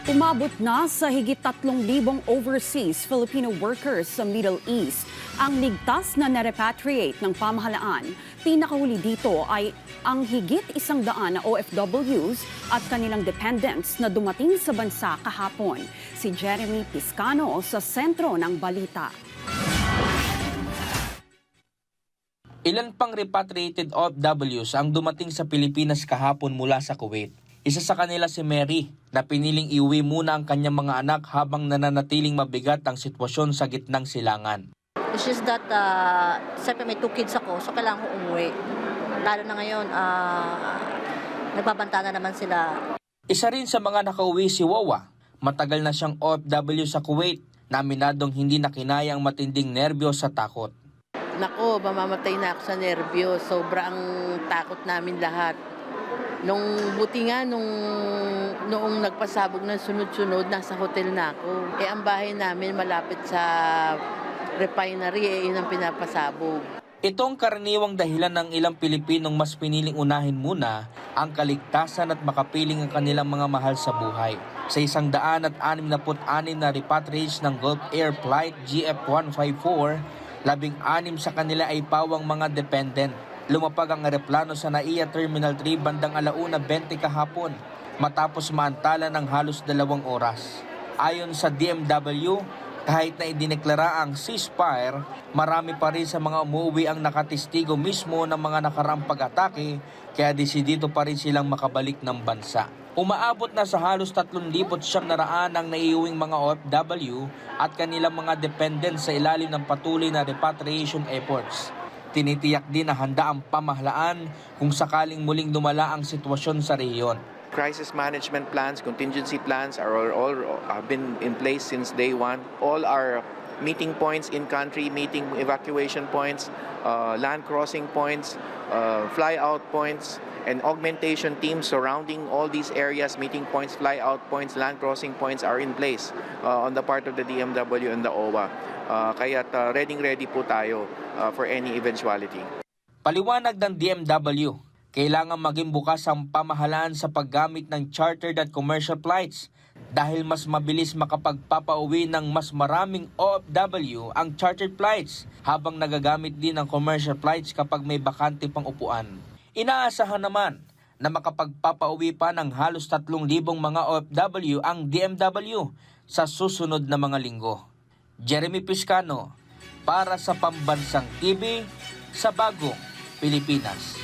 Umabot na sa higit 3,000 overseas Filipino workers sa Middle East ang ligtas na na-repatriate ng pamahalaan. Pinakahuli dito ay ang higit 100 na OFWs at kanilang dependents na dumating sa bansa kahapon. Si Jeremy Piscano sa sentro ng balita. Ilan pang repatriated OFWs ang dumating sa Pilipinas kahapon mula sa Kuwait. Isa sa kanila si Mary na piniling iuwi muna ang kanyang mga anak habang nananatiling mabigat ang sitwasyon sa gitnang silangan. It's just that, siyempre may 2 kids ako, so kailangan ko umuwi. Lalo na ngayon, nagbabanta na naman sila. Isa rin sa mga nakauwi si Wawa. Matagal na siyang OFW sa Kuwait na aminadong hindi na kinaya ang matinding nerbiyos sa takot. Nako, mamamatay na ako sa nerbiyos. Sobrang takot namin lahat. Buti nga noong nagpasabog ng sunod-sunod, nasa hotel na ako. Ang bahay namin malapit sa refinery, yun ang pinapasabog. Ito ang karaniwang dahilan ng ilang Pilipinong mas piniling unahin muna ang kaligtasan at makapiling ang kanilang mga mahal sa buhay. Sa 166 na repatriates ng Gulf Air Flight GF154, 16 sa kanila ay pawang mga dependent. Lumapag ang eroplano sa NAIA Terminal 3 bandang 1:20 kahapon matapos maantala ng halos 2 oras. Ayon sa DMW, kahit na idineklara ang ceasefire, marami pa rin sa mga umuwi ang nakatestigo mismo ng mga nakaraang pag-atake kaya desidido pa rin silang makabalik ng bansa. Umaabot na sa halos 3,900 ang naiuwing mga OFW at kanilang mga dependents sa ilalim ng patuloy na repatriation efforts. Tinitiyak din na handa ang pamahalaan kung sakaling muling lumala ang sitwasyon sa rehiyon. Crisis management plans, contingency plans are all been in place since day one. All our meeting points in country, meeting evacuation points, land crossing points, fly out points, and augmentation teams surrounding all these areas, meeting points, fly out points, land crossing points are in place on the part of the DMW and the OWA. Kaya't ready po tayo for any eventuality. Paliwanag ng DMW, kailangan maging bukas ang pamahalaan sa paggamit ng chartered at commercial flights dahil mas mabilis makapagpapauwi ng mas maraming OFW ang chartered flights habang nagagamit din ang commercial flights kapag may bakante pang upuan. Inaasahan naman na makapagpapauwi pa ng halos 3,000 mga OFW ang DMW sa susunod na mga linggo. Jeremy Piscano para sa Pambansang TV sa Bagong Pilipinas.